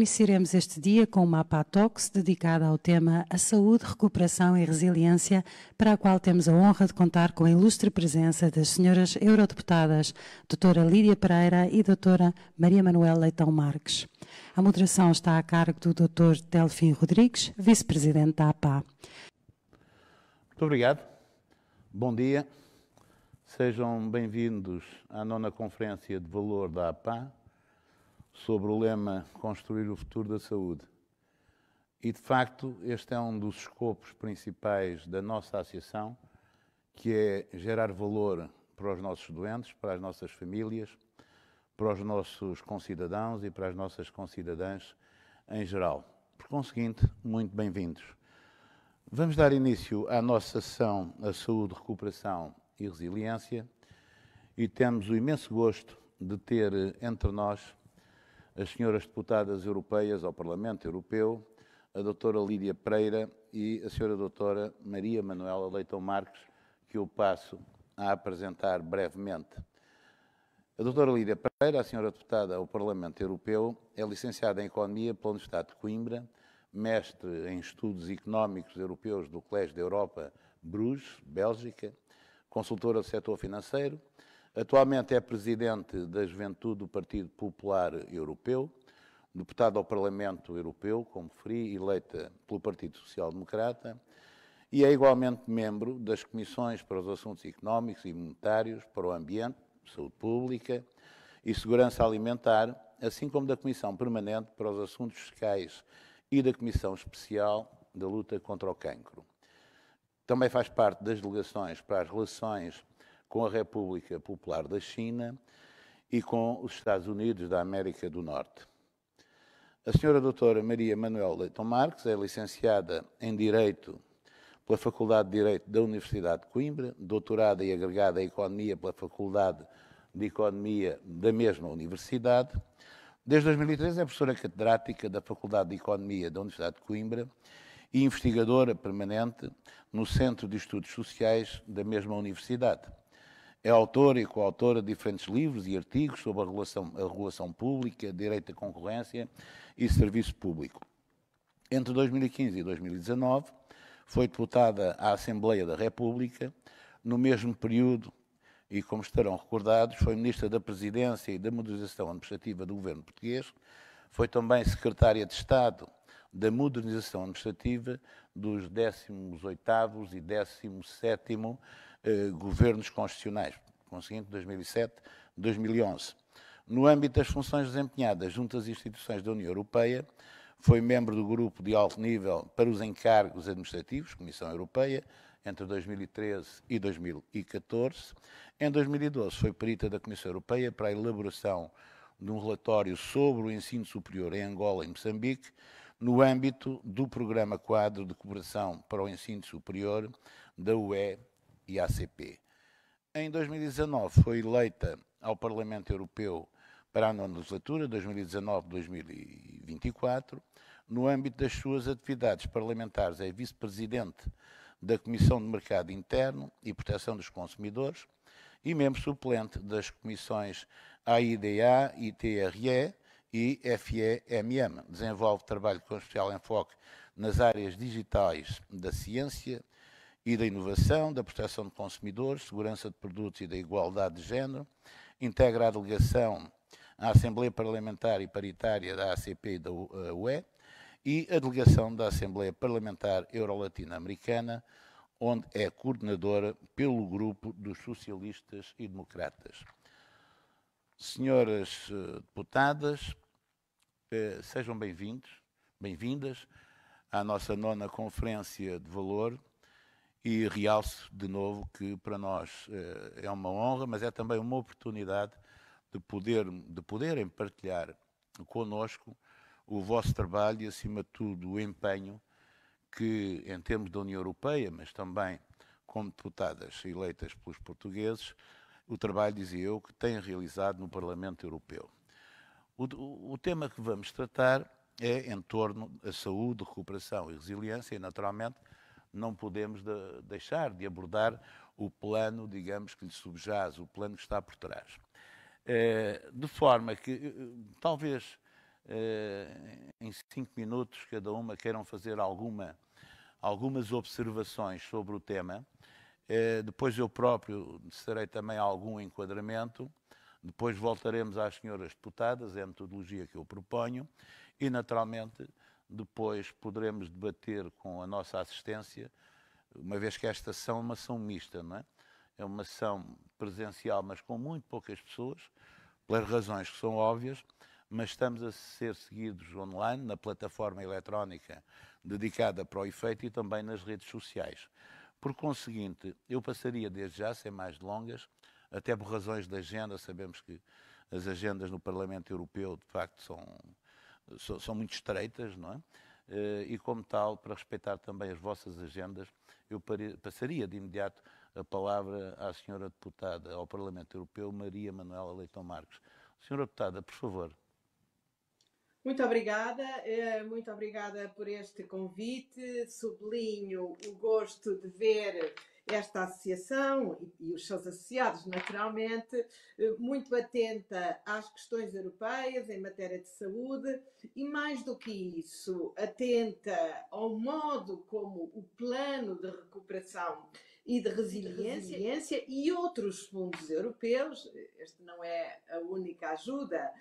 isso, iremos este dia com uma APA Talks dedicada ao tema A Saúde, Recuperação e Resiliência, para a qual temos a honra de contar com a ilustre presença das senhoras eurodeputadas doutora Lídia Pereira e doutora Maria Manuela Leitão Marques. A moderação está a cargo do Dr. Delfim Rodrigues, vice-presidente da APA. Muito obrigado. Bom dia. Sejam bem-vindos à 9ª Conferência de Valor da APA sobre o lema Construir o Futuro da Saúde. E, de facto, este é um dos escopos principais da nossa associação, que é gerar valor para os nossos doentes, para as nossas famílias, para os nossos concidadãos e para as nossas concidadãs em geral. Por conseguinte, muito bem-vindos. Vamos dar início à nossa sessão A Saúde, Recuperação e Resiliência e temos o imenso gosto de ter entre nós as senhoras deputadas europeias ao Parlamento Europeu, a doutora Lídia Pereira e a senhora doutora Maria Manuela Leitão Marques, que eu passo a apresentar brevemente. A doutora Lídia Pereira, a senhora deputada ao Parlamento Europeu, é licenciada em Economia pela Universidade de Coimbra, mestre em Estudos Económicos Europeus do Colégio da Europa, Bruges, Bélgica, consultora do setor financeiro. Atualmente é presidente da Juventude do Partido Popular Europeu, deputada ao Parlamento Europeu, como referi, eleita pelo Partido Social Democrata, e é igualmente membro das Comissões para os Assuntos Económicos e Monetários, para o Ambiente, Saúde Pública e Segurança Alimentar, assim como da Comissão Permanente para os Assuntos Fiscais e da Comissão Especial da Luta contra o Cancro. Também faz parte das delegações para as relações com a República Popular da China e com os Estados Unidos da América do Norte. A senhora doutora Maria Manuela Leitão Marques é licenciada em Direito pela Faculdade de Direito da Universidade de Coimbra, doutorada e agregada em Economia pela Faculdade de Economia da mesma universidade. Desde 2013 é professora catedrática da Faculdade de Economia da Universidade de Coimbra e investigadora permanente no Centro de Estudos Sociais da mesma universidade. É autora e coautora de diferentes livros e artigos sobre a regulação pública, direito à concorrência e serviço público. Entre 2015 e 2019, foi deputada à Assembleia da República. No mesmo período, e como estarão recordados, foi ministra da Presidência e da Modernização Administrativa do Governo Português. Foi também secretária de Estado da Modernização Administrativa dos 18º e 17º governos constitucionais, conseguinte 2007-2011. No âmbito das funções desempenhadas junto às instituições da União Europeia, foi membro do grupo de alto nível para os encargos administrativos, Comissão Europeia, entre 2013 e 2014. Em 2012 foi perita da Comissão Europeia para a elaboração de um relatório sobre o ensino superior em Angola e Moçambique, no âmbito do Programa Quadro de Cooperação para o Ensino Superior da UE e ACP. Em 2019 foi eleita ao Parlamento Europeu para a 9ª legislatura, 2019-2024. No âmbito das suas atividades parlamentares é vice-presidente da Comissão de Mercado Interno e Proteção dos Consumidores e membro suplente das comissões AIDA, ITRE e FEMM. Desenvolve trabalho com especial enfoque nas áreas digitais da ciência e da inovação, da proteção de consumidores, segurança de produtos e da igualdade de género. Integra a delegação à Assembleia Parlamentar e Paritária da ACP e da UE e a delegação da Assembleia Parlamentar Euro-Latino-Americana, onde é coordenadora pelo grupo dos Socialistas e Democratas. Senhoras deputadas, sejam bem-vindas à nossa 9ª Conferência de Valor e realço de novo que para nós é uma honra, mas é também uma oportunidade de poderem partilhar connosco o vosso trabalho e, acima de tudo, o empenho que, em termos da União Europeia, mas também como deputadas eleitas pelos portugueses, o trabalho, dizia eu, que têm realizado no Parlamento Europeu. O tema que vamos tratar é em torno da saúde, recuperação e resiliência e, naturalmente, não podemos deixar de abordar o plano, digamos, que lhe subjaz, o plano que está por trás. De forma que, talvez, em 5 minutos, cada uma, queiram fazer algumas observações sobre o tema. Depois eu próprio farei também algum enquadramento. Depois voltaremos às senhoras deputadas, é a metodologia que eu proponho. E, naturalmente, depois poderemos debater com a nossa assistência, uma vez que esta sessão é uma sessão mista, não é? É uma sessão presencial, mas com muito poucas pessoas, pelas razões que são óbvias, mas estamos a ser seguidos online, na plataforma eletrónica dedicada para o efeito e também nas redes sociais. Por conseguinte, eu passaria desde já, sem mais delongas, até por razões de agenda, sabemos que as agendas no Parlamento Europeu, de facto, são muito estreitas, não é? E como tal, para respeitar também as vossas agendas, eu passaria de imediato a palavra à senhora deputada ao Parlamento Europeu, Maria Manuela Leitão Marques. Senhora deputada, por favor. Muito obrigada por este convite. Sublinho o gosto de ver esta associação e os seus associados, naturalmente, muito atenta às questões europeias em matéria de saúde e, mais do que isso, atenta ao modo como o plano de recuperação e de resiliência e outros fundos europeus, este não é a única ajuda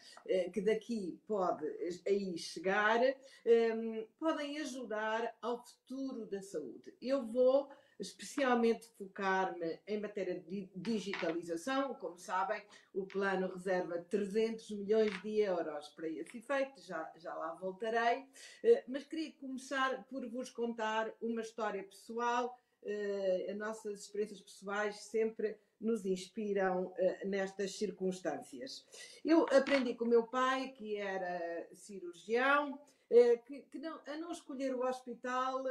que daqui pode aí chegar, podem ajudar ao futuro da saúde. Eu vou especialmente focar-me em matéria de digitalização. Como sabem, o plano reserva 300 milhões de euros para esse efeito, já lá voltarei, mas queria começar por vos contar uma história pessoal. As nossas experiências pessoais sempre nos inspiram nestas circunstâncias. Eu aprendi com o meu pai, que era cirurgião, a não escolher o hospital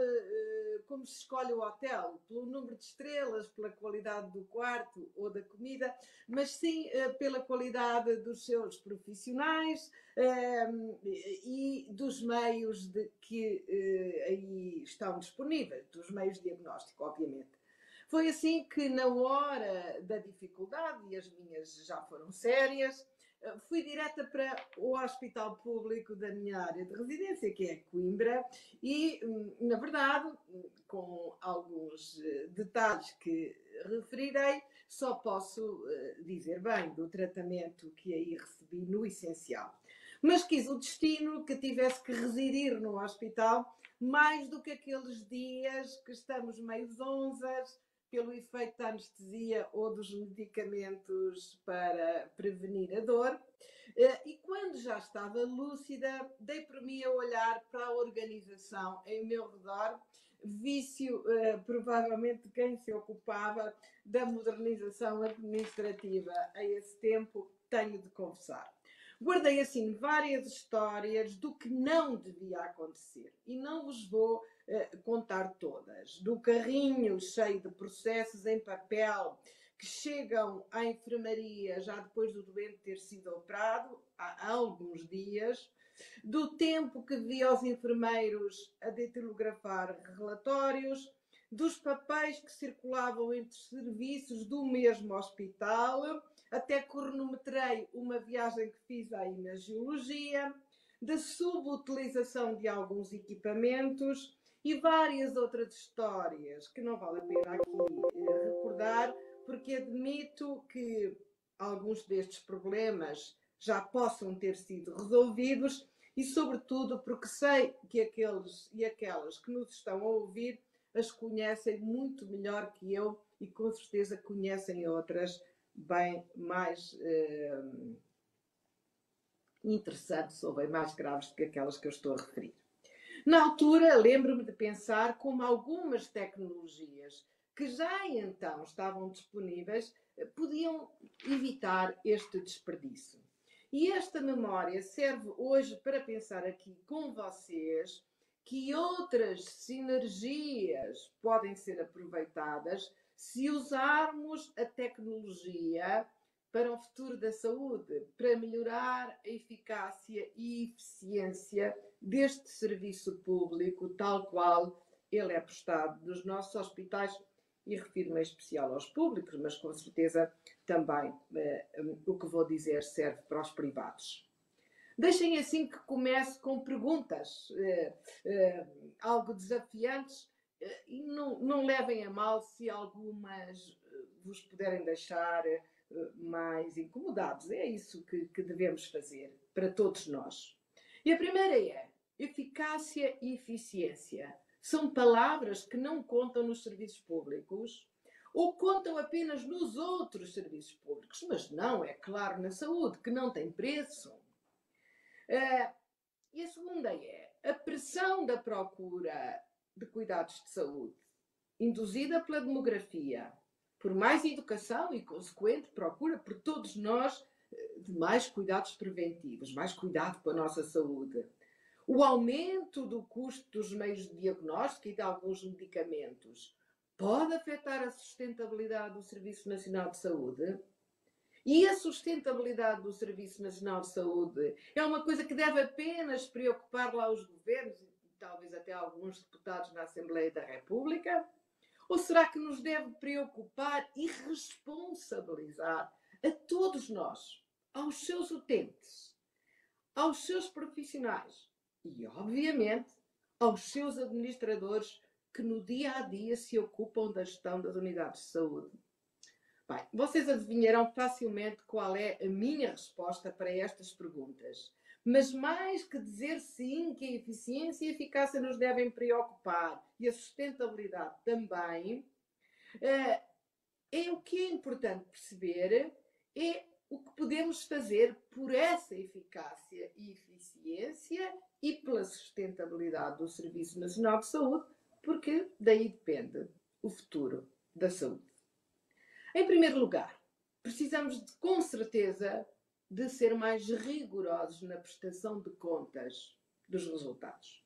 como se escolhe o hotel, pelo número de estrelas, pela qualidade do quarto ou da comida, mas sim pela qualidade dos seus profissionais e dos meios que aí estão disponíveis, dos meios de diagnóstico, obviamente. Foi assim que, na hora da dificuldade, e as minhas já foram sérias, fui direta para o hospital público da minha área de residência, que é Coimbra, e, na verdade, com alguns detalhes que referirei, só posso dizer bem do tratamento que aí recebi no essencial. Mas quis o destino que tivesse que residir no hospital mais do que aqueles dias que estamos meio zonzas pelo efeito da anestesia ou dos medicamentos para prevenir a dor. E quando já estava lúcida, dei por mim a olhar para a organização em meu redor, vício provavelmente quem se ocupava da modernização administrativa a esse tempo, tenho de confessar. Guardei assim várias histórias do que não devia acontecer e não vos vou contar todas. Do carrinho cheio de processos em papel que chegam à enfermaria já depois do doente ter sido operado, há alguns dias, do tempo que vi aos enfermeiros a datilografar relatórios, dos papéis que circulavam entre serviços do mesmo hospital, até cronometrei uma viagem que fiz à imagiologia, da subutilização de alguns equipamentos e várias outras histórias que não vale a pena aqui recordar, porque admito que alguns destes problemas já possam ter sido resolvidos e, sobretudo, porque sei que aqueles e aquelas que nos estão a ouvir as conhecem muito melhor que eu e com certeza conhecem outras bem mais interessantes ou bem mais graves do que aquelas que eu estou a referir. Na altura, lembro-me de pensar como algumas tecnologias que já então estavam disponíveis podiam evitar este desperdício. E esta memória serve hoje para pensar aqui com vocês que outras sinergias podem ser aproveitadas se usarmos a tecnologia para o futuro da saúde, para melhorar a eficácia e eficiência deste serviço público, tal qual ele é prestado nos nossos hospitais, e refiro-me em especial aos públicos, mas com certeza também o que vou dizer serve para os privados. Deixem assim que comece com perguntas algo desafiantes e não levem a mal se algumas vos puderem deixar mais incomodados. É isso que devemos fazer para todos nós. E a primeira é eficácia e eficiência. São palavras que não contam nos serviços públicos ou contam apenas nos outros serviços públicos, mas não, é claro, na saúde, que não tem preço. E a segunda é a pressão da procura de cuidados de saúde, induzida pela demografia, por mais educação e consequente procura por todos nós de mais cuidados preventivos, mais cuidado com a nossa saúde. O aumento do custo dos meios de diagnóstico e de alguns medicamentos pode afetar a sustentabilidade do Serviço Nacional de Saúde. E a sustentabilidade do Serviço Nacional de Saúde é uma coisa que deve apenas preocupar lá os governos e talvez até alguns deputados na Assembleia da República? Ou será que nos deve preocupar e responsabilizar a todos nós, aos seus utentes, aos seus profissionais e, obviamente, aos seus administradores que no dia a dia se ocupam da gestão das unidades de saúde? Bem, vocês adivinharão facilmente qual é a minha resposta para estas perguntas. Mas mais que dizer sim que a eficiência e a eficácia nos devem preocupar e a sustentabilidade também, o que é importante perceber é o que podemos fazer por essa eficácia e eficiência e pela sustentabilidade do Serviço Nacional de Saúde, porque daí depende o futuro da saúde. Em primeiro lugar, precisamos com certeza de ser mais rigorosos na prestação de contas dos resultados.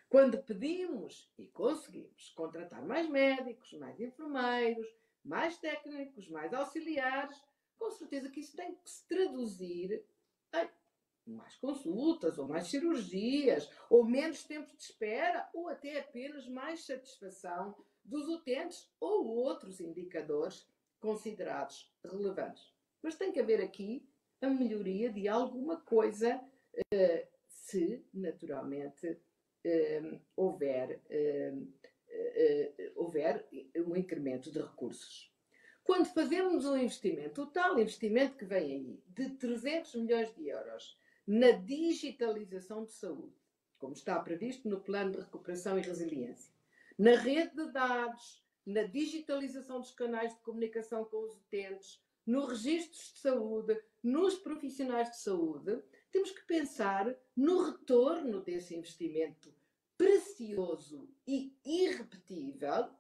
Quando pedimos e conseguimos contratar mais médicos, mais enfermeiros, mais técnicos, mais auxiliares, com certeza que isso tem que se traduzir em mais consultas, ou mais cirurgias, ou menos tempo de espera, ou até apenas mais satisfação dos utentes ou outros indicadores considerados relevantes. Mas tem que haver aqui a melhoria de alguma coisa, se naturalmente houver um incremento de recursos. Quando fazemos um investimento, o tal investimento que vem aí, de 300 milhões de euros na digitalização de saúde, como está previsto no Plano de Recuperação e Resiliência, na rede de dados, na digitalização dos canais de comunicação com os utentes, nos registros de saúde, nos profissionais de saúde, temos que pensar no retorno desse investimento precioso e irrepetível,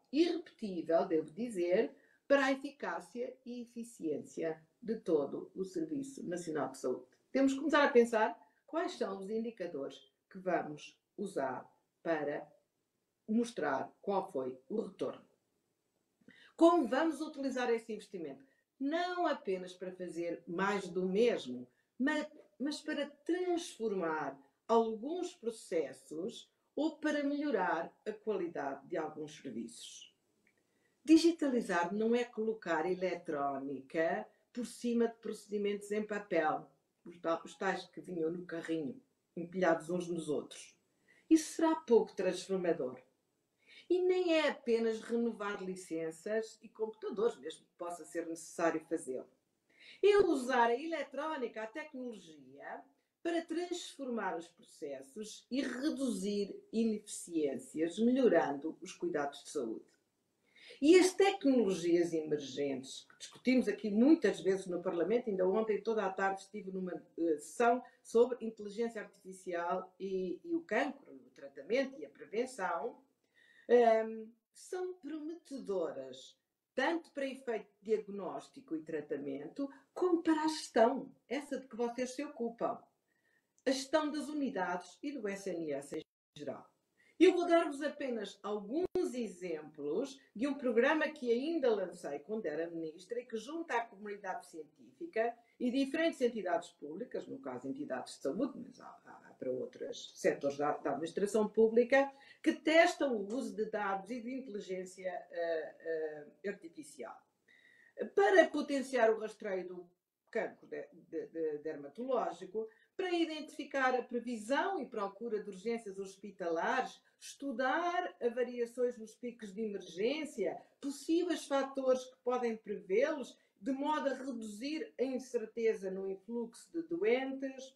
devo dizer, para a eficácia e eficiência de todo o Serviço Nacional de Saúde. Temos que começar a pensar quais são os indicadores que vamos usar para mostrar qual foi o retorno. Como vamos utilizar esse investimento? Não apenas para fazer mais do mesmo, mas para transformar alguns processos ou para melhorar a qualidade de alguns serviços. Digitalizar não é colocar eletrónica por cima de procedimentos em papel, os tais que vinham no carrinho, empilhados uns nos outros. Isso será pouco transformador. E nem é apenas renovar licenças e computadores, mesmo que possa ser necessário fazê-lo. É usar a eletrónica, a tecnologia, para transformar os processos e reduzir ineficiências, melhorando os cuidados de saúde. E as tecnologias emergentes, que discutimos aqui muitas vezes no Parlamento, ainda ontem, toda a tarde, estive numa sessão sobre inteligência artificial e o cancro, o tratamento e a prevenção, são prometedoras, tanto para efeito diagnóstico e tratamento, como para a gestão, essa de que vocês se ocupam. A gestão das unidades e do SNS em geral. Eu vou dar-vos apenas alguns exemplos de um programa que ainda lancei quando era ministra e que junta a comunidade científica e diferentes entidades públicas, no caso entidades de saúde, mas há para outros setores da administração pública, que testam o uso de dados e de inteligência artificial para potenciar o rastreio do cancro dermatológico, para identificar a previsão e procura de urgências hospitalares, estudar as variações nos picos de emergência, possíveis fatores que podem prevê-los, de modo a reduzir a incerteza no influxo de doentes,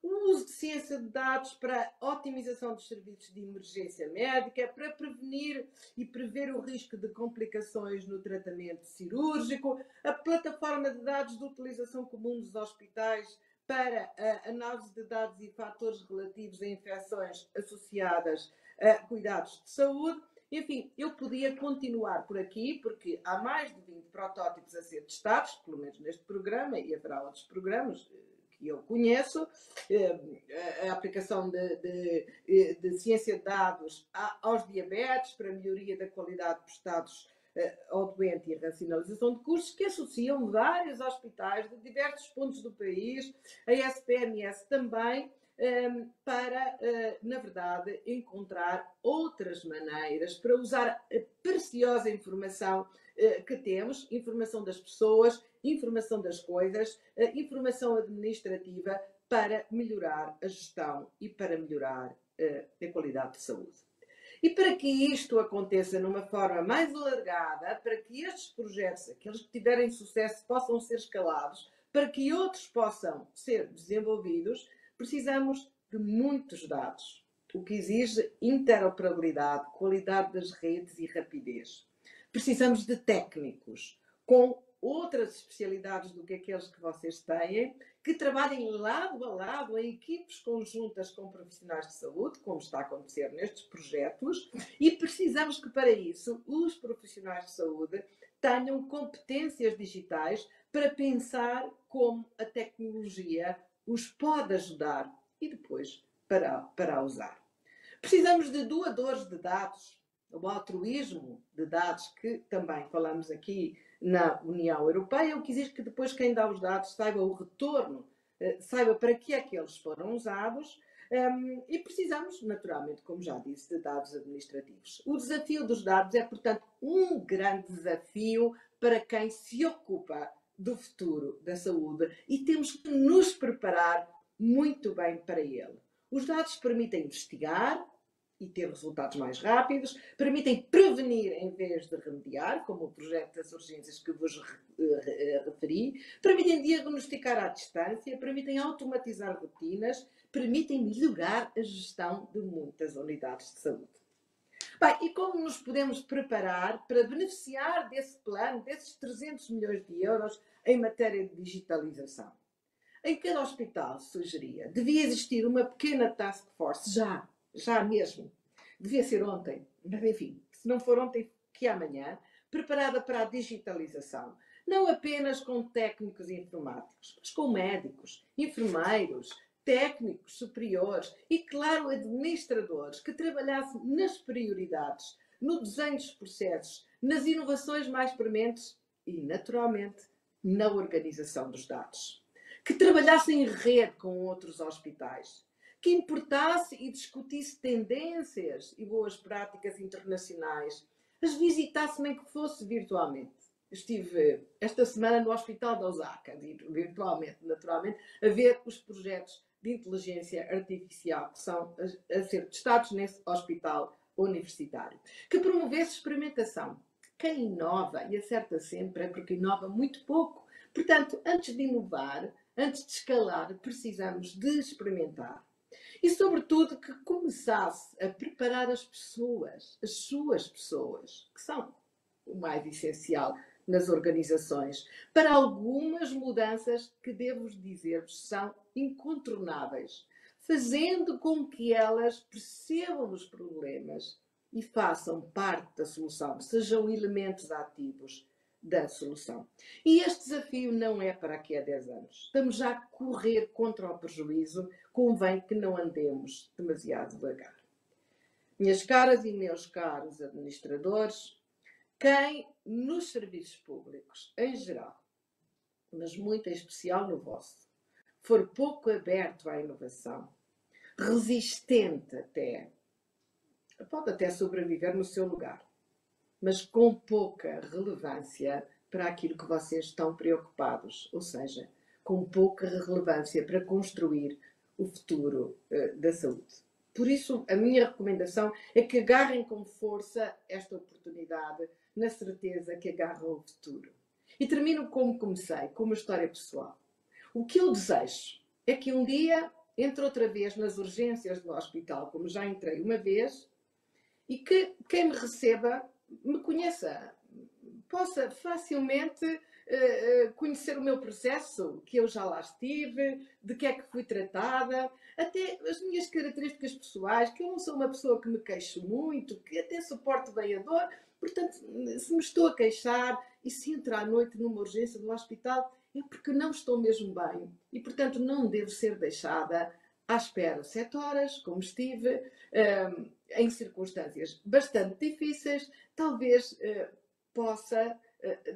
o uso de ciência de dados para a otimização dos serviços de emergência médica, para prevenir e prever o risco de complicações no tratamento cirúrgico, a plataforma de dados de utilização comum dos hospitais para a análise de dados e fatores relativos a infecções associadas a cuidados de saúde. Enfim, eu podia continuar por aqui, porque há mais de 20 protótipos a ser testados, pelo menos neste programa, e haverá outros programas que eu conheço, a aplicação de ciência de dados aos diabetes, para a melhoria da qualidade prestados ao doente e a racionalização de custos, que associam vários hospitais de diversos pontos do país, a SPMS também, para, na verdade, encontrar outras maneiras para usar a preciosa informação que temos, informação das pessoas, informação das coisas, informação administrativa, para melhorar a gestão e para melhorar a qualidade de saúde. E para que isto aconteça numa forma mais alargada, para que estes projetos, aqueles que tiverem sucesso, possam ser escalados, para que outros possam ser desenvolvidos, precisamos de muitos dados, o que exige interoperabilidade, qualidade das redes e rapidez. Precisamos de técnicos com outras especialidades do que aqueles que vocês têm, que trabalhem lado a lado em equipes conjuntas com profissionais de saúde, como está a acontecer nestes projetos, e precisamos que para isso os profissionais de saúde tenham competências digitais para pensar como a tecnologia os pode ajudar e depois para usar. Precisamos de doadores de dados, o altruísmo de dados, que também falamos aqui na União Europeia, o que exige que depois quem dá os dados saiba o retorno, saiba para que é que eles foram usados, e precisamos, naturalmente, como já disse, de dados administrativos. O desafio dos dados é, portanto, um grande desafio para quem se ocupa do futuro da saúde e temos que nos preparar muito bem para ele. Os dados permitem investigar e ter resultados mais rápidos, permitem prevenir em vez de remediar, como o projeto das urgências que vos referi, permitem diagnosticar à distância, permitem automatizar rotinas, permitem melhorar a gestão de muitas unidades de saúde. Bem, e como nos podemos preparar para beneficiar desse plano, desses 300 milhões de euros em matéria de digitalização? Em cada hospital, sugeria, devia existir uma pequena task force, já mesmo. Devia ser ontem, mas enfim, se não for ontem, que amanhã, preparada para a digitalização. Não apenas com técnicos informáticos, mas com médicos, enfermeiros, técnicos superiores e, claro, administradores que trabalhassem nas prioridades, no desenho dos processos, nas inovações mais prementes e, naturalmente, na organização dos dados. Que trabalhassem em rede com outros hospitais, que importasse e discutisse tendências e boas práticas internacionais, as visitasse nem que fosse virtualmente. Estive esta semana no Hospital de Osaka, virtualmente, naturalmente, a ver os projetos de inteligência artificial que são a ser testados nesse hospital universitário. Que promovesse experimentação. Quem inova e acerta sempre é porque inova muito pouco. Portanto, antes de inovar, antes de escalar, precisamos de experimentar. E, sobretudo, que começasse a preparar as pessoas, as suas pessoas, que são o mais essencial nas organizações, para algumas mudanças que, devo dizer-vos, são incontornáveis, fazendo com que elas percebam os problemas e façam parte da solução, sejam elementos ativos da solução. E este desafio não é para aqui a 10 anos. Estamos já a correr contra o prejuízo, convém que não andemos demasiado devagar. Minhas caras e meus caros administradores, quem nos serviços públicos, em geral, mas muito em especial no vosso, for pouco aberto à inovação, resistente até, pode até sobreviver no seu lugar, mas com pouca relevância para aquilo que vocês estão preocupados, ou seja, com pouca relevância para construir o futuro da saúde. Por isso, a minha recomendação é que agarrem com força esta oportunidade, na certeza que agarram o futuro. E termino como comecei, com uma história pessoal. O que eu desejo é que um dia entre outra vez nas urgências do hospital, como já entrei uma vez, e que quem me receba me conheça, possa facilmente conhecer o meu processo, que eu já lá estive, de que é que fui tratada, até as minhas características pessoais, que eu não sou uma pessoa que me queixo muito, que até suporto bem a dor. Portanto, se me estou a queixar e se entro à noite numa urgência do hospital, é porque não estou mesmo bem. E, portanto, não devo ser deixada à espera 7 horas, como estive, em circunstâncias bastante difíceis. Talvez possa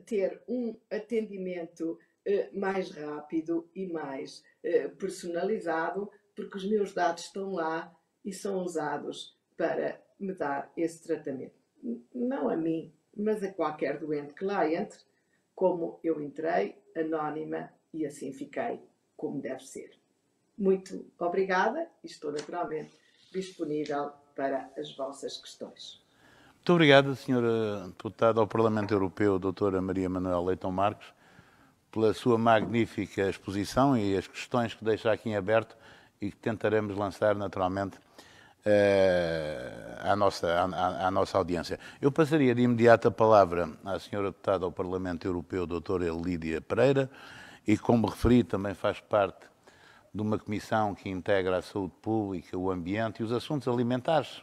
ter um atendimento mais rápido e mais personalizado, porque os meus dados estão lá e são usados para me dar esse tratamento. Não a mim, mas a qualquer doente que lá entre, como eu entrei, anónima, e assim fiquei como deve ser. Muito obrigada e estou naturalmente disponível para as vossas questões. Muito obrigado, Sra. Deputada ao Parlamento Europeu, doutora Maria Manuel Leitão Marques, pela sua magnífica exposição e as questões que deixa aqui em aberto e que tentaremos lançar naturalmente à nossa audiência. Eu passaria de imediato a palavra à Sra. Deputada ao Parlamento Europeu, doutora Lídia Pereira, e como referi, também faz parte de uma comissão que integra a saúde pública, o ambiente e os assuntos alimentares.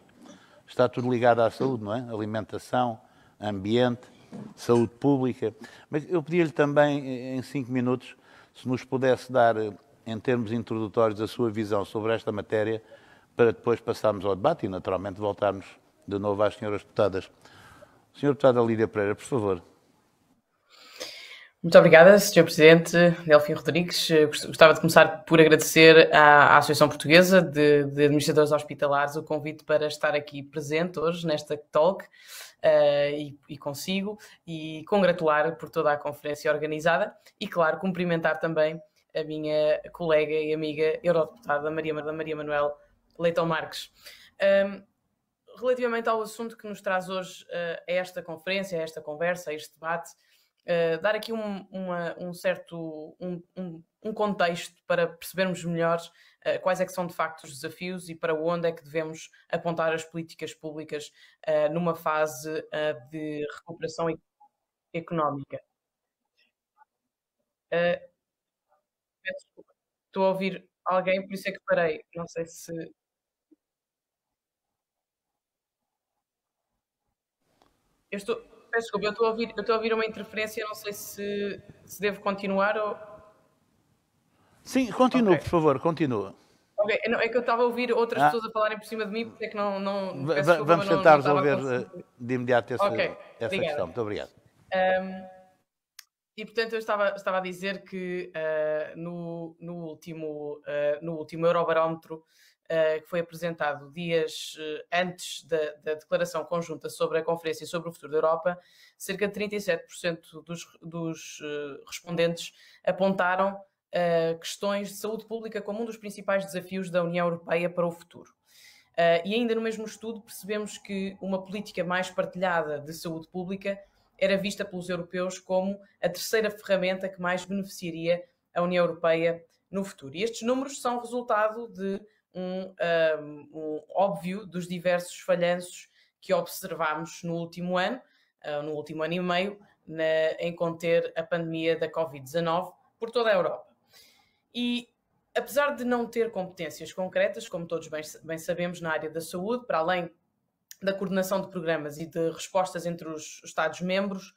Está tudo ligado à saúde, não é? Alimentação, ambiente, saúde pública. Mas eu pedia-lhe também, em 5 minutos, se nos pudesse dar, em termos introdutórios, a sua visão sobre esta matéria, para depois passarmos ao debate e, naturalmente, voltarmos de novo às senhoras deputadas. Senhora Deputada Lídia Pereira, por favor. Muito obrigada, Sr. Presidente Delfim Rodrigues. Gostava de começar por agradecer à Associação Portuguesa de Administradores Hospitalares o convite para estar aqui presente hoje nesta talk e consigo, e congratular por toda a conferência organizada e, claro, cumprimentar também a minha colega e amiga eurodeputada Maria Manuel Leitão Marques. Relativamente ao assunto que nos traz hoje a esta conferência, a esta conversa, a este debate, dar aqui um certo contexto para percebermos melhor quais é que são de facto os desafios e para onde é que devemos apontar as políticas públicas numa fase de recuperação económica. Peço desculpa. Estou a ouvir alguém, por isso é que parei. Não sei se... Peço desculpa, eu estou a ouvir uma interferência, não sei se devo continuar ou... Sim, continua, okay. Por favor, continua. Ok, é que eu estava a ouvir outras pessoas a falarem por cima de mim, porque é que não desculpa, vamos tentar resolver de imediato essa questão. Muito obrigado. E, portanto, eu estava a dizer que no último Eurobarómetro, que foi apresentado dias antes da declaração conjunta sobre a Conferência sobre o Futuro da Europa, cerca de 37% dos respondentes apontaram questões de saúde pública como um dos principais desafios da União Europeia para o futuro. E ainda no mesmo estudo percebemos que uma política mais partilhada de saúde pública era vista pelos europeus como a terceira ferramenta que mais beneficiaria a União Europeia no futuro. E estes números são resultado de óbvio dos diversos falhanços que observámos no último ano e meio, em conter a pandemia da Covid-19 por toda a Europa. E, apesar de não ter competências concretas, como todos bem sabemos, na área da saúde, para além da coordenação de programas e de respostas entre os Estados-membros,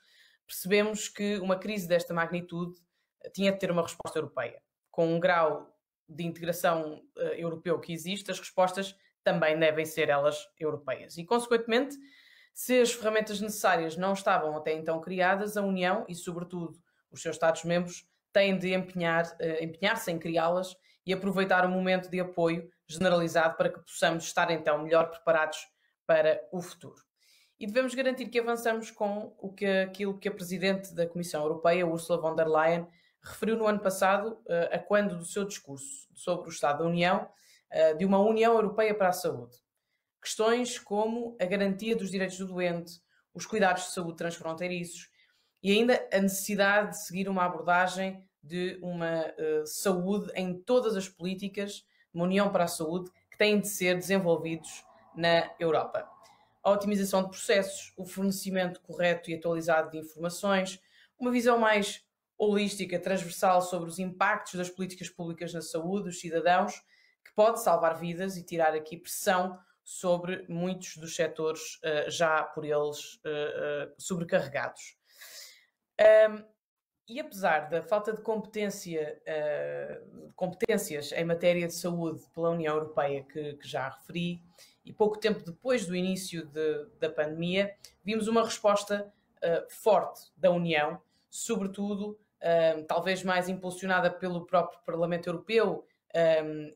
percebemos que uma crise desta magnitude tinha de ter uma resposta europeia. Com um grau de integração europeu que existe, as respostas também devem ser elas europeias. E, consequentemente, se as ferramentas necessárias não estavam até então criadas, a União e, sobretudo, os seus Estados-membros têm de empenhar-se em criá-las e aproveitar o momento de apoio generalizado para que possamos estar, então, melhor preparados para o futuro. E devemos garantir que avançamos com aquilo que a Presidente da Comissão Europeia, Ursula von der Leyen, referiu no ano passado, a quando do seu discurso sobre o Estado da União, de uma União Europeia para a Saúde. Questões como a garantia dos direitos do doente, os cuidados de saúde transfronteiriços e ainda a necessidade de seguir uma abordagem de uma saúde em todas as políticas, uma União para a Saúde, que têm de ser desenvolvidos na Europa. A otimização de processos, o fornecimento correto e atualizado de informações, uma visão mais holística, transversal sobre os impactos das políticas públicas na saúde dos cidadãos, que pode salvar vidas e tirar aqui pressão sobre muitos dos setores já por eles sobrecarregados. E apesar da falta de competências em matéria de saúde pela União Europeia que já referi, e pouco tempo depois do início da pandemia, vimos uma resposta forte da União, sobretudo, talvez mais impulsionada pelo próprio Parlamento Europeu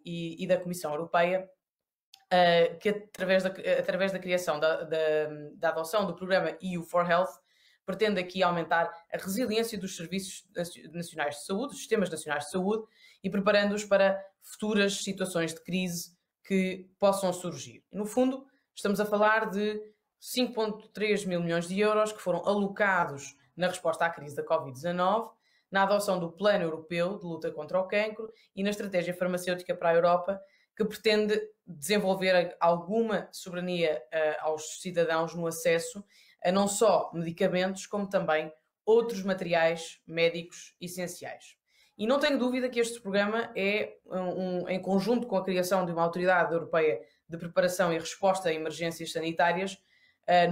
e da Comissão Europeia, que através da criação da adoção do programa EU4Health, pretende aqui aumentar a resiliência dos serviços nacionais de saúde, dos sistemas nacionais de saúde, e preparando-os para futuras situações de crise que possam surgir. No fundo, estamos a falar de 5,3 mil milhões de euros que foram alocados na resposta à crise da Covid-19, na adoção do Plano Europeu de Luta contra o Cancro e na Estratégia Farmacêutica para a Europa, que pretende desenvolver alguma soberania aos cidadãos no acesso a não só medicamentos, como também outros materiais médicos essenciais. E não tenho dúvida que este programa é, em conjunto com a criação de uma Autoridade Europeia de Preparação e Resposta a Emergências Sanitárias,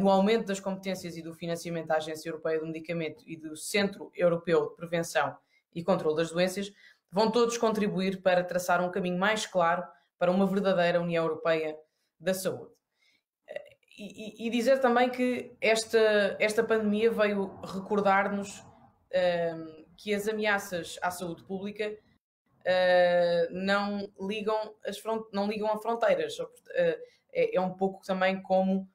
no aumento das competências e do financiamento da Agência Europeia do Medicamento e do Centro Europeu de Prevenção e Controlo das Doenças, vão todos contribuir para traçar um caminho mais claro para uma verdadeira União Europeia da Saúde. E dizer também que esta pandemia veio recordar-nos que as ameaças à saúde pública não ligam a fronteiras. É um pouco também como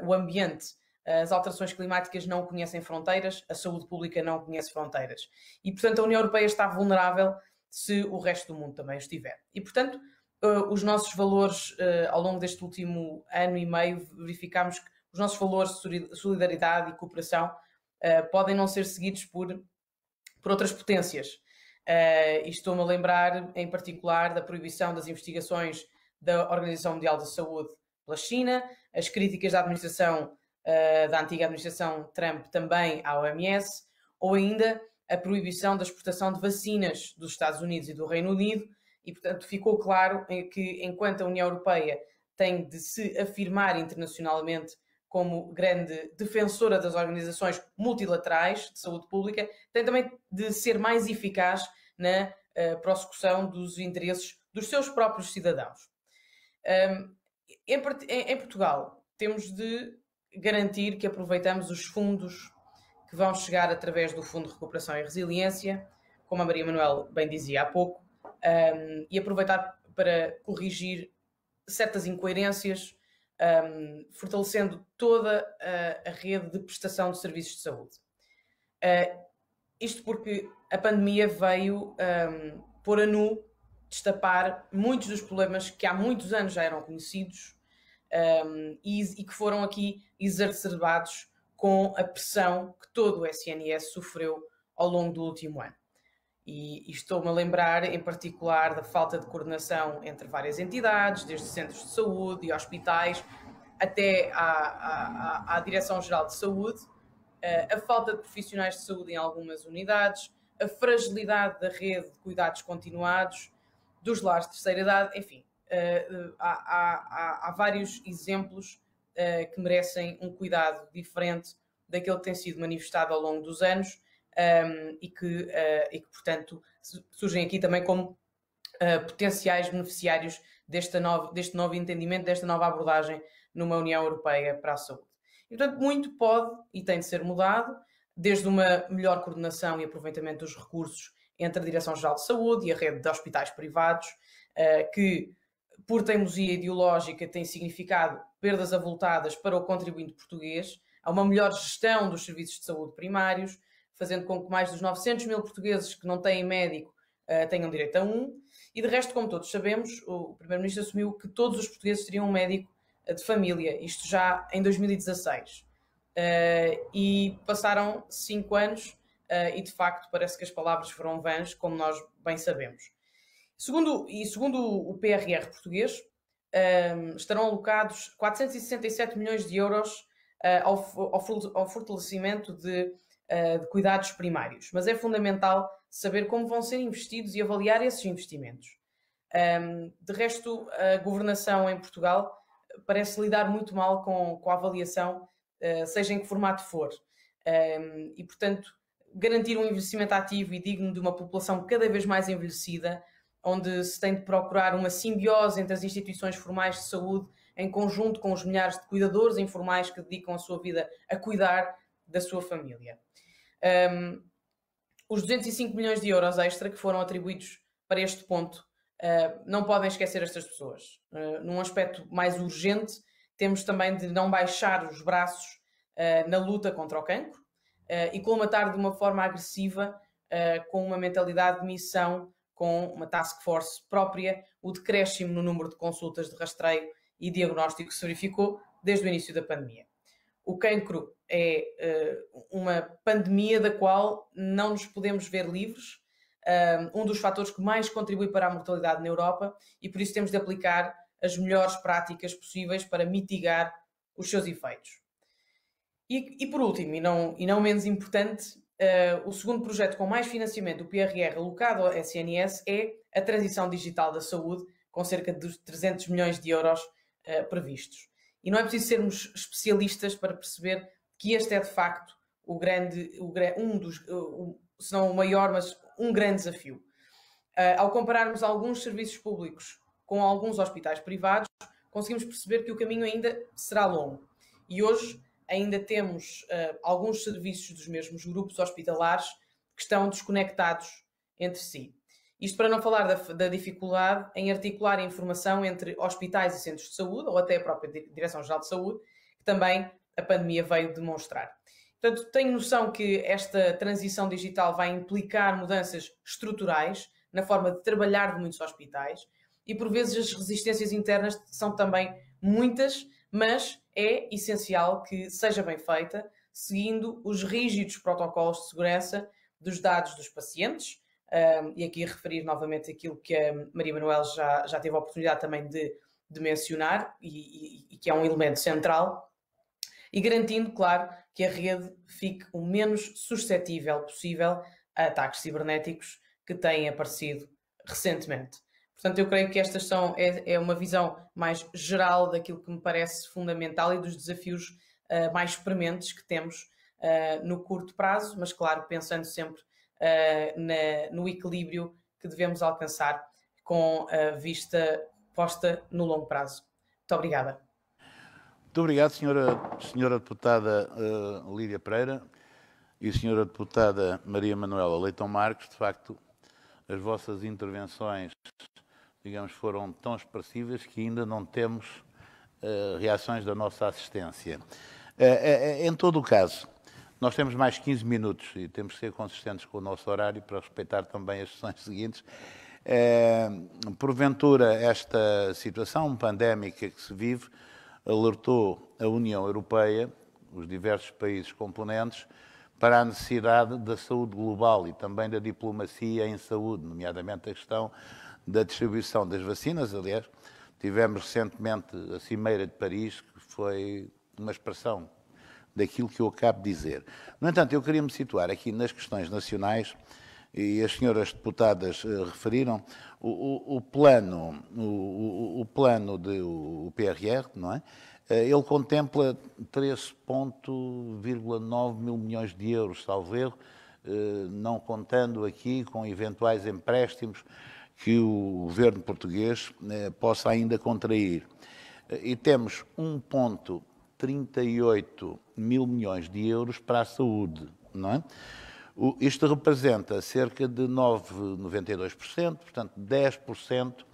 o ambiente. As alterações climáticas não conhecem fronteiras, a saúde pública não conhece fronteiras. E, portanto, a União Europeia está vulnerável se o resto do mundo também estiver. E, portanto, os nossos valores, ao longo deste último ano e meio, verificámos que os nossos valores de solidariedade e cooperação podem não ser seguidos por outras potências. E estou-me a lembrar, em particular, da proibição das investigações da Organização Mundial da Saúde pela China, as críticas da administração, da antiga administração Trump também à OMS, ou ainda a proibição da exportação de vacinas dos Estados Unidos e do Reino Unido. E, portanto, ficou claro que, enquanto a União Europeia tem de se afirmar internacionalmente como grande defensora das organizações multilaterais de saúde pública, tem também de ser mais eficaz na prossecução dos interesses dos seus próprios cidadãos. Em Portugal, temos de garantir que aproveitamos os fundos que vão chegar através do Fundo de Recuperação e Resiliência, como a Maria Manuel bem dizia há pouco, e aproveitar para corrigir certas incoerências, fortalecendo toda a rede de prestação de serviços de saúde. Isto porque a pandemia veio pôr a nu, destapar muitos dos problemas que há muitos anos já eram conhecidos e que foram aqui exacerbados com a pressão que todo o SNS sofreu ao longo do último ano. E estou-me a lembrar, em particular, da falta de coordenação entre várias entidades, desde centros de saúde e hospitais, até à Direção-Geral de Saúde, a falta de profissionais de saúde em algumas unidades, a fragilidade da rede de cuidados continuados, dos lares de terceira idade, enfim, há vários exemplos que merecem um cuidado diferente daquele que tem sido manifestado ao longo dos anos, e que, portanto, surgem aqui também como potenciais beneficiários deste novo entendimento, desta nova abordagem numa União Europeia para a saúde. E, portanto, muito pode e tem de ser mudado, desde uma melhor coordenação e aproveitamento dos recursos entre a Direção-Geral de Saúde e a rede de hospitais privados, que, por teimosia ideológica, tem significado perdas avultadas para o contribuinte português, a uma melhor gestão dos serviços de saúde primários, fazendo com que mais dos 900 mil portugueses que não têm médico tenham direito a um. E de resto, como todos sabemos, o Primeiro-Ministro assumiu que todos os portugueses teriam um médico de família, isto já em 2016. E passaram 5 anos e, de facto, parece que as palavras foram vãs, como nós bem sabemos. Segundo o PRR português, estarão alocados 467 milhões de euros ao fortalecimento de cuidados primários. Mas é fundamental saber como vão ser investidos e avaliar esses investimentos. De resto, a governação em Portugal parece lidar muito mal com a avaliação, seja em que formato for. E, portanto, garantir um investimento ativo e digno de uma população cada vez mais envelhecida, onde se tem de procurar uma simbiose entre as instituições formais de saúde em conjunto com os milhares de cuidadores informais que dedicam a sua vida a cuidar da sua família. Os 205 milhões de euros extra que foram atribuídos para este ponto, não podem esquecer estas pessoas. Num aspecto mais urgente, temos também de não baixar os braços na luta contra o cancro e colmatar de uma forma agressiva, com uma mentalidade de missão, com uma task force própria, o decréscimo no número de consultas de rastreio e diagnóstico que se verificou desde o início da pandemia. O cancro é uma pandemia da qual não nos podemos ver livres, um dos fatores que mais contribui para a mortalidade na Europa, e por isso temos de aplicar as melhores práticas possíveis para mitigar os seus efeitos. E por último, e não menos importante, o segundo projeto com mais financiamento do PRR alocado ao SNS é a transição digital da saúde, com cerca de 300 milhões de euros previstos. E não é preciso sermos especialistas para perceber que este é de facto se não o maior, mas um grande desafio. Ao compararmos alguns serviços públicos com alguns hospitais privados, conseguimos perceber que o caminho ainda será longo. E hoje ainda temos alguns serviços dos mesmos grupos hospitalares que estão desconectados entre si. Isto para não falar da dificuldade em articular a informação entre hospitais e centros de saúde, ou até a própria Direção-Geral de Saúde, que também a pandemia veio demonstrar. Portanto, tenho noção que esta transição digital vai implicar mudanças estruturais na forma de trabalhar de muitos hospitais e, por vezes, as resistências internas são também muitas, mas é essencial que seja bem feita, seguindo os rígidos protocolos de segurança dos dados dos pacientes, e aqui referir novamente aquilo que a Maria Manuel já teve a oportunidade também de mencionar e que é um elemento central, e garantindo, claro, que a rede fique o menos suscetível possível a ataques cibernéticos que têm aparecido recentemente. Portanto, eu creio que estas é uma visão mais geral daquilo que me parece fundamental e dos desafios mais prementes que temos no curto prazo, mas, claro, pensando sempre no equilíbrio que devemos alcançar com a vista posta no longo prazo. Muito obrigada. Muito obrigado, senhora deputada Lídia Pereira e senhora deputada Maria Manuela Leitão Marques. De facto, as vossas intervenções, digamos, foram tão expressivas que ainda não temos reações da nossa assistência. Em todo o caso, nós temos mais 15 minutos e temos que ser consistentes com o nosso horário para respeitar também as sessões seguintes. Porventura, esta situação pandémica que se vive alertou a União Europeia, os diversos países componentes, para a necessidade da saúde global e também da diplomacia em saúde, nomeadamente a questão da distribuição das vacinas. Aliás, tivemos recentemente a Cimeira de Paris, que foi uma expressão daquilo que eu acabo de dizer. No entanto, eu queria me situar aqui nas questões nacionais, e as senhoras deputadas referiram o plano do PRR, não é? Ele contempla 13,9 mil milhões de euros, salvo erro, não contando aqui com eventuais empréstimos que o governo português possa ainda contrair. E temos 1,38 mil milhões de euros para a saúde, não é? Isto representa cerca de 9,92%, portanto 10%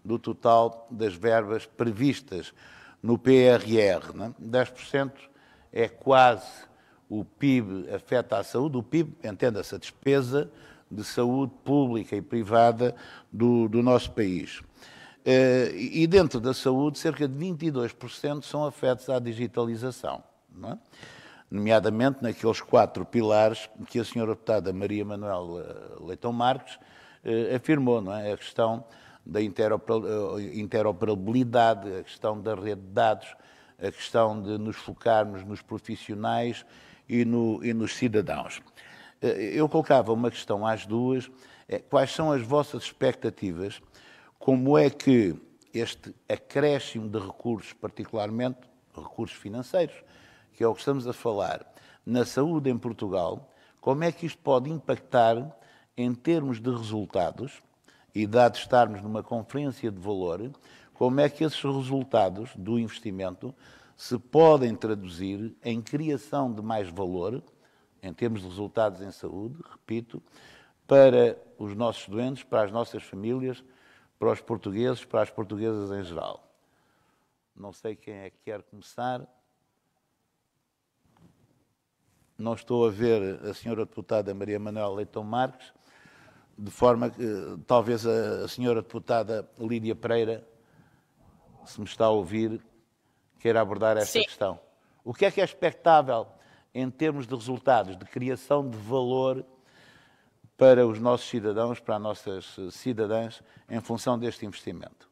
do total das verbas previstas no PRR. Não é? 10% é quase o PIB afeta a saúde, o PIB, entenda-se, a despesa de saúde pública e privada do nosso país. E dentro da saúde, cerca de 22% são afetos à digitalização, não é? Nomeadamente naqueles 4 pilares que a senhora deputada Maria Manuela Leitão Marques afirmou, não é? A questão da interoperabilidade, a questão da rede de dados, a questão de nos focarmos nos profissionais e nos cidadãos. Eu colocava uma questão às duas, quais são as vossas expectativas, como é que este acréscimo de recursos, particularmente recursos financeiros, que é o que estamos a falar, na saúde em Portugal, como é que isto pode impactar em termos de resultados, e dado estarmos numa conferência de valor, como é que esses resultados do investimento se podem traduzir em criação de mais valor, em termos de resultados em saúde, repito, para os nossos doentes, para as nossas famílias, para os portugueses, para as portuguesas em geral. Não sei quem é que quer começar. Não estou a ver a senhora deputada Maria Manuela Leitão Marques, de forma que talvez a senhora deputada Lídia Pereira, se me está a ouvir, queira abordar esta questão. O que é expectável em termos de resultados, de criação de valor para os nossos cidadãos, para as nossas cidadãs, em função deste investimento?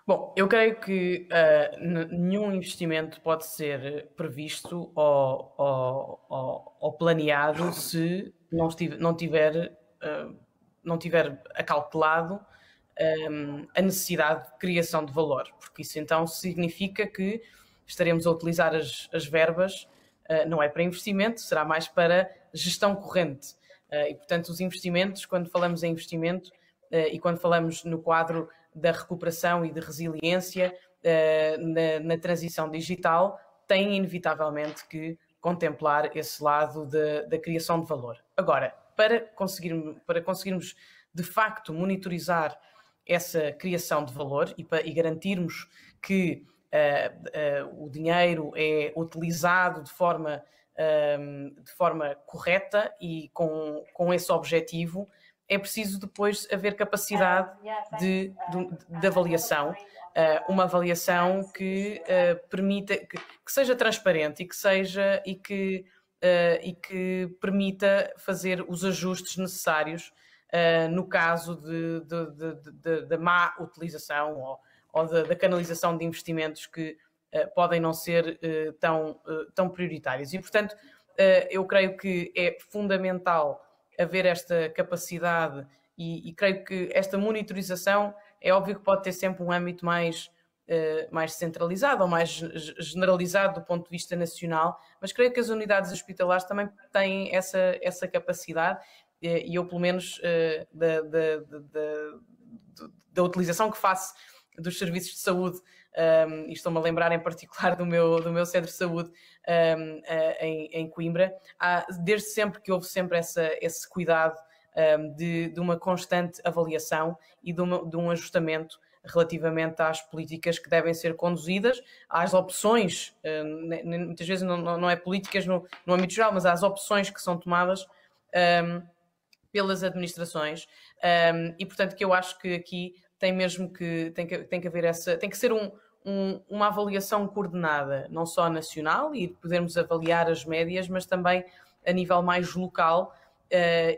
Bom, eu creio que nenhum investimento pode ser previsto ou planeado se não tiver acautelado a necessidade de criação de valor, porque isso então significa que estaremos a utilizar as verbas, não é para investimento, será mais para gestão corrente. E, portanto, os investimentos, quando falamos em investimento e quando falamos no quadro da recuperação e de resiliência na transição digital, têm inevitavelmente que contemplar esse lado da criação de valor. Agora, para conseguirmos de facto monitorizar essa criação de valor e garantirmos que o dinheiro é utilizado de forma correta e com esse objetivo, é preciso depois haver capacidade de avaliação, uma avaliação que permita, que seja transparente e que permita fazer os ajustes necessários no caso da má utilização ou da canalização de investimentos que podem não ser tão prioritários. E, portanto, eu creio que é fundamental haver esta capacidade e creio que esta monitorização é óbvio que pode ter sempre um âmbito mais centralizado ou mais generalizado do ponto de vista nacional, mas creio que as unidades hospitalares também têm essa capacidade e eu, pelo menos, da utilização que faço dos serviços de saúde, e estou-me a lembrar em particular do meu centro de saúde em Coimbra, desde sempre que houve sempre esse cuidado de uma constante avaliação e de um ajustamento relativamente às políticas que devem ser conduzidas, às opções, muitas vezes não é políticas no âmbito geral, mas às opções que são tomadas pelas administrações, e portanto que eu acho que aqui tem que haver tem que ser uma avaliação coordenada, não só nacional, e podermos avaliar as médias, mas também a nível mais local,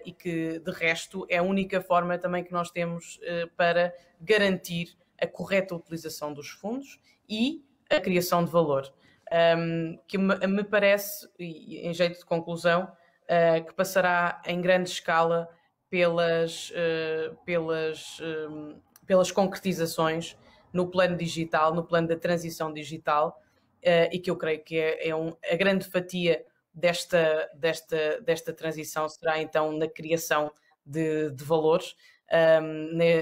e que, de resto, é a única forma também que nós temos para garantir a correta utilização dos fundos e a criação de valor. Que me parece, e em jeito de conclusão, que passará em grande escala pelas concretizações no plano digital, no plano da transição digital, e que eu creio que a grande fatia desta transição será então na criação de valores,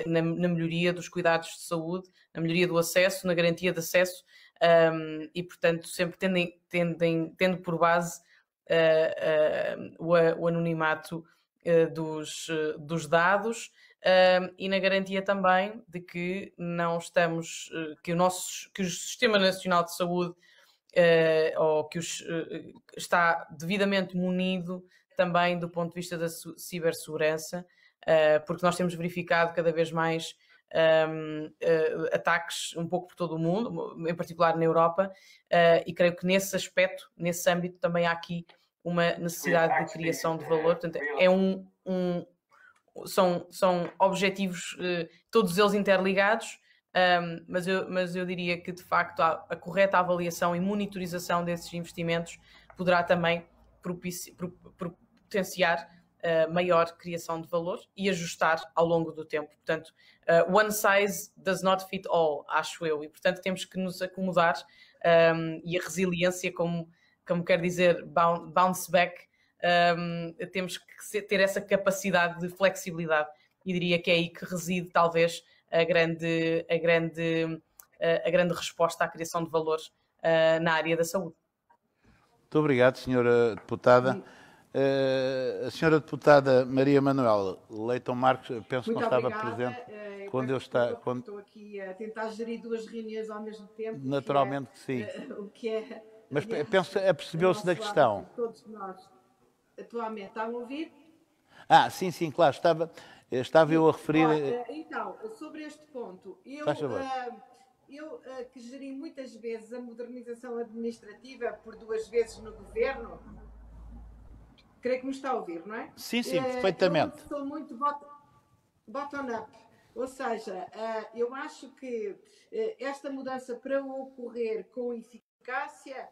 na melhoria dos cuidados de saúde, na melhoria do acesso, na garantia de acesso, e portanto sempre tendo por base o anonimato dos dados, e na garantia também de que não estamos, que o Sistema Nacional de Saúde ou que está devidamente munido também do ponto de vista da cibersegurança, porque nós temos verificado cada vez mais ataques um pouco por todo o mundo, em particular na Europa, e creio que nesse aspecto, nesse âmbito, também há aqui uma necessidade de criação de valor. Portanto, são objetivos, todos eles interligados, mas eu diria que, de facto, a correta avaliação e monitorização desses investimentos poderá também potenciar maior criação de valor e ajustar ao longo do tempo. Portanto, one size does not fit all, acho eu, e portanto temos que nos acomodar, e a resiliência, como quer dizer bounce back, temos que ter essa capacidade de flexibilidade, e diria que é aí que reside talvez a grande resposta à criação de valores na área da saúde. Muito obrigado, senhora deputada. A senhora deputada Maria Manuela Leitão Marques, penso que não estava presente quando eu estava... Estou aqui a tentar gerir duas reuniões ao mesmo tempo. Naturalmente que sim. O que é... Mas penso que apercebeu-se da questão. Todos nós, atualmente, estavam a ouvir? Sim, claro, estava eu a referir... Então, sobre este ponto, eu que geri muitas vezes a modernização administrativa por 2 vezes no governo, creio que me está a ouvir, não é? Sim, perfeitamente. Eu sou muito bottom-up, ou seja, eu acho que esta mudança, para ocorrer com eficácia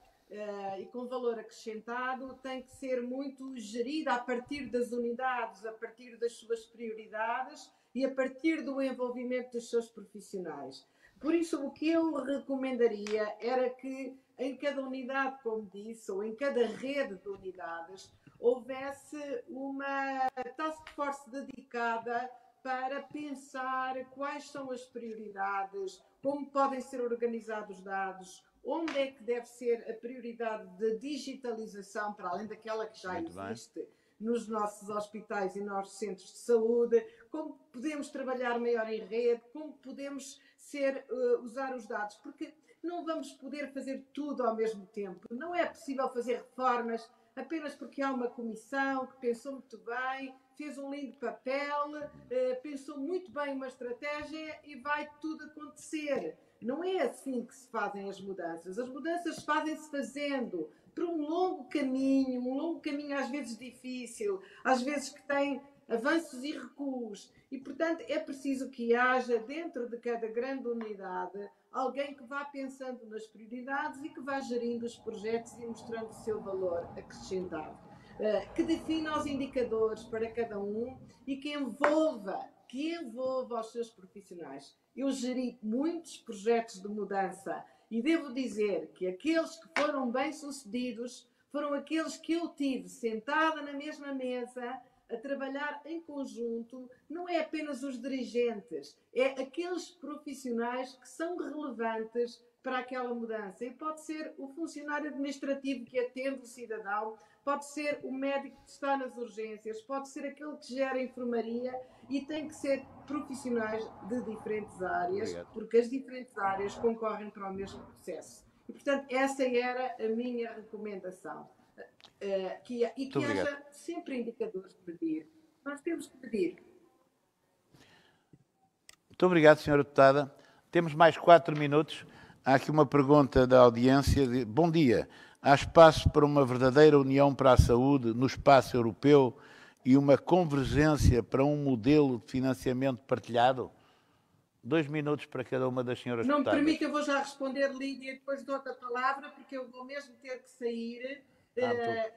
e com valor acrescentado, tem que ser muito gerida a partir das unidades, a partir das suas prioridades e a partir do envolvimento dos seus profissionais. Por isso, o que eu recomendaria era que em cada unidade, como disse, ou em cada rede de unidades, houvesse uma task force dedicada para pensar quais são as prioridades, como podem ser organizados os dados, onde é que deve ser a prioridade da digitalização, para além daquela que já existe nos nossos hospitais e nos nossos centros de saúde, como podemos trabalhar maior em rede, como podemos usar os dados, porque não vamos poder fazer tudo ao mesmo tempo. Não é possível fazer reformas apenas porque há uma comissão que pensou muito bem, fez um lindo papel, pensou muito bem uma estratégia e vai tudo acontecer. Não é assim que se fazem as mudanças. As mudanças fazem-se fazendo por um longo caminho às vezes difícil, às vezes que tem avanços e recuos. E, portanto, é preciso que haja dentro de cada grande unidade alguém que vá pensando nas prioridades e que vá gerindo os projetos e mostrando o seu valor acrescentado. Que defina os indicadores para cada um e que envolva os seus profissionais. Eu geri muitos projetos de mudança e devo dizer que aqueles que foram bem-sucedidos foram aqueles que eu tive sentada na mesma mesa a trabalhar em conjunto. Não é apenas os dirigentes, é aqueles profissionais que são relevantes para aquela mudança. E pode ser o funcionário administrativo que atende o cidadão, pode ser o médico que está nas urgências, pode ser aquele que gera a enfermaria, e tem que ser profissionais de diferentes áreas, porque as diferentes áreas concorrem para o mesmo processo. E, portanto, essa era a minha recomendação. Que haja sempre indicadores de medir. Nós temos que medir. Muito obrigado, senhora deputada. Temos mais 4 minutos. Há aqui uma pergunta da audiência. Bom dia. Há espaço para uma verdadeira união para a saúde no espaço europeu e uma convergência para um modelo de financiamento partilhado? 2 minutos para cada uma das senhoras deputadas. Não me permite, eu vou já responder, Lídia, depois dou-te a palavra, porque eu vou mesmo ter que sair.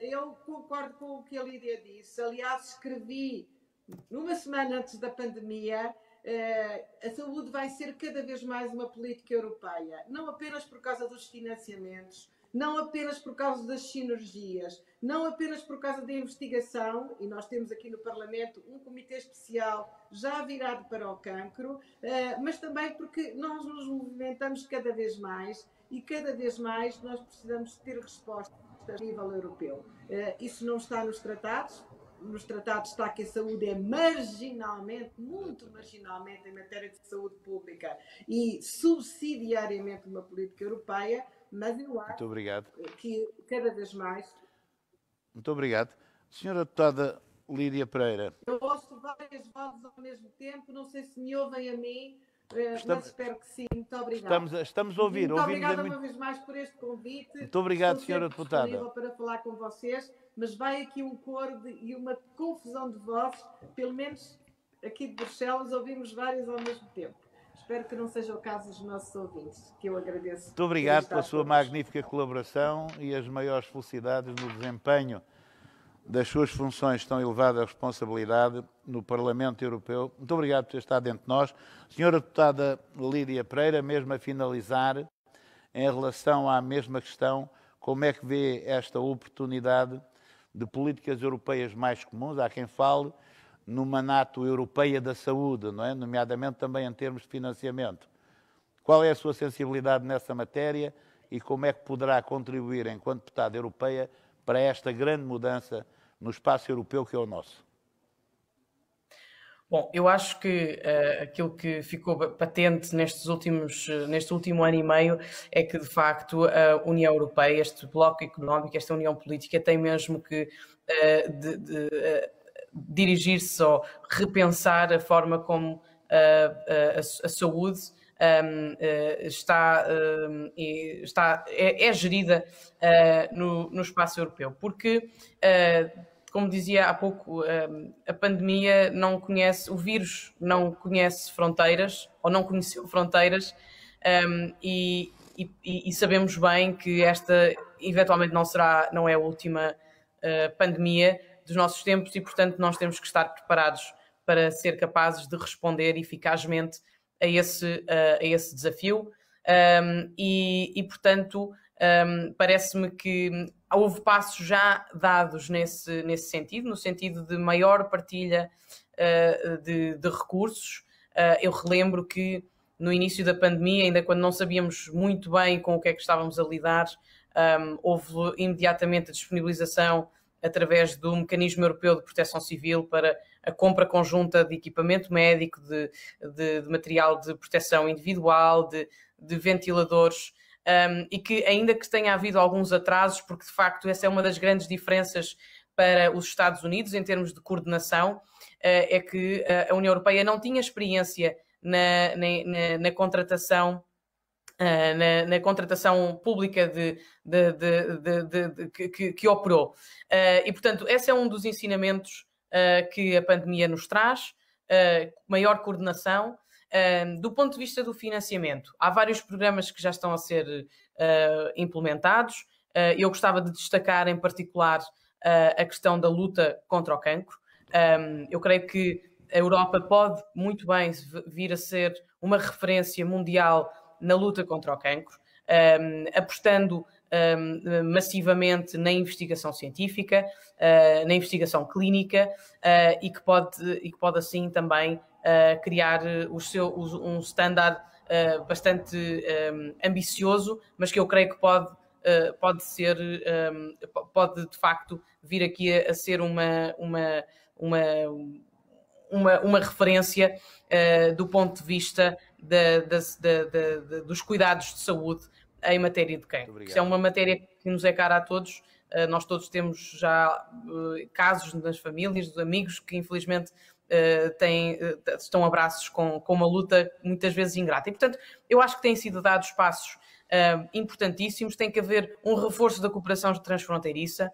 Eu concordo com o que a Lídia disse. Aliás, escrevi numa semana antes da pandemia, a saúde vai ser cada vez mais uma política europeia, não apenas por causa dos financiamentos, não apenas por causa das sinergias, não apenas por causa da investigação, e nós temos aqui no Parlamento um comitê especial já virado para o cancro, mas também porque nós nos movimentamos cada vez mais e cada vez mais nós precisamos ter respostas a nível europeu. Isso não está nos tratados, nos tratados está que a saúde é marginalmente, muito marginalmente em matéria de saúde pública e subsidiariamente uma política europeia, mas eu acho que cada vez mais... Muito obrigado. Senhora Deputada Lídia Pereira. Eu ouço várias vozes ao mesmo tempo, não sei se me ouvem a mim, mas espero que sim. Muito obrigada. Estamos a ouvir. Muito obrigada uma vez mais por este convite. Muito obrigado, Senhora Deputada. Estou disponível para falar com vocês, mas vai aqui um coro e uma confusão de vozes, pelo menos aqui de Bruxelas ouvimos várias ao mesmo tempo. Espero que não seja o caso dos nossos ouvintes, que eu agradeço. Muito obrigado pela sua magnífica colaboração e as maiores felicidades no desempenho das suas funções tão elevada responsabilidade no Parlamento Europeu. Muito obrigado por ter estado entre nós. Senhora Deputada Lídia Pereira, mesmo a finalizar, em relação à mesma questão, como é que vê esta oportunidade de políticas europeias mais comuns? Há quem fale numa NATO europeia da saúde, não é? Nomeadamente também em termos de financiamento. Qual é a sua sensibilidade nessa matéria e como é que poderá contribuir, enquanto deputada europeia, para esta grande mudança no espaço europeu que é o nosso? Bom, eu acho que aquilo que ficou patente neste último ano e meio é que, de facto, a União Europeia, este bloco económico, esta União Política, tem mesmo que dirigir-se ou repensar a forma como a saúde é gerida no espaço europeu, porque, como dizia há pouco, a pandemia não conhece, o vírus não conhece fronteiras, ou não conheceu fronteiras, e sabemos bem que esta eventualmente não é a última pandemia dos nossos tempos e, portanto, nós temos que estar preparados para ser capazes de responder eficazmente a esse desafio portanto, parece-me que houve passos já dados nesse sentido, no sentido de maior partilha de recursos. Eu relembro que no início da pandemia, ainda quando não sabíamos muito bem com o que é que estávamos a lidar, houve imediatamente a disponibilização através do Mecanismo Europeu de Proteção Civil para a compra conjunta de equipamento médico, de material de proteção individual, de ventiladores, e que ainda que tenha havido alguns atrasos, porque de facto essa é uma das grandes diferenças para os Estados Unidos em termos de coordenação, é que a União Europeia não tinha experiência na contratação na contratação pública que operou. E, portanto, esse é um dos ensinamentos que a pandemia nos traz, maior coordenação. Do ponto de vista do financiamento, há vários programas que já estão a ser implementados. Eu gostava de destacar, em particular, a questão da luta contra o cancro. Eu creio que a Europa pode muito bem vir a ser uma referência mundial na luta contra o cancro, apostando massivamente na investigação científica, na investigação clínica, e que pode assim também criar um standard bastante ambicioso, mas que eu creio que pode de facto vir aqui a ser uma referência do ponto de vista dos cuidados de saúde em matéria de cancro. Isso é uma matéria que nos é cara a todos. Nós todos temos já casos nas famílias, dos amigos que infelizmente estão a braços com uma luta muitas vezes ingrata. E, portanto, eu acho que têm sido dados passos importantíssimos. Tem que haver um reforço da cooperação transfronteiriça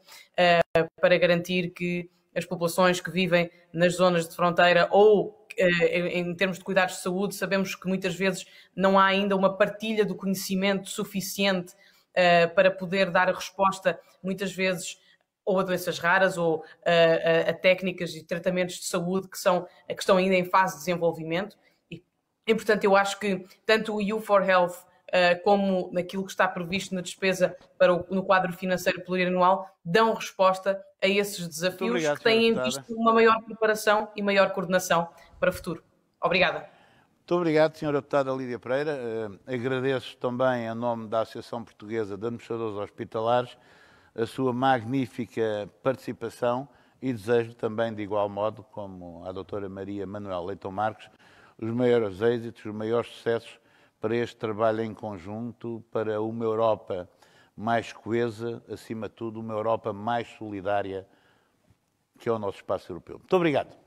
para garantir que as populações que vivem nas zonas de fronteira ou em termos de cuidados de saúde, sabemos que muitas vezes não há ainda uma partilha do conhecimento suficiente para poder dar a resposta, muitas vezes, ou a doenças raras ou a técnicas e tratamentos de saúde que estão ainda em fase de desenvolvimento. E, portanto, eu acho que tanto o EU4Health como naquilo que está previsto na despesa no quadro financeiro plurianual, dão resposta a esses desafios que têm em vista uma maior preparação e maior coordenação para o futuro. Obrigada. Muito obrigado, Sra. Deputada Lídia Pereira. Agradeço também, em nome da Associação Portuguesa de Administradores Hospitalares, a sua magnífica participação e desejo também, de igual modo, como a doutora Maria Manuel Leitão Marques, os maiores êxitos, os maiores sucessos para este trabalho em conjunto, para uma Europa mais coesa, acima de tudo, uma Europa mais solidária, que é o nosso espaço europeu. Muito obrigado.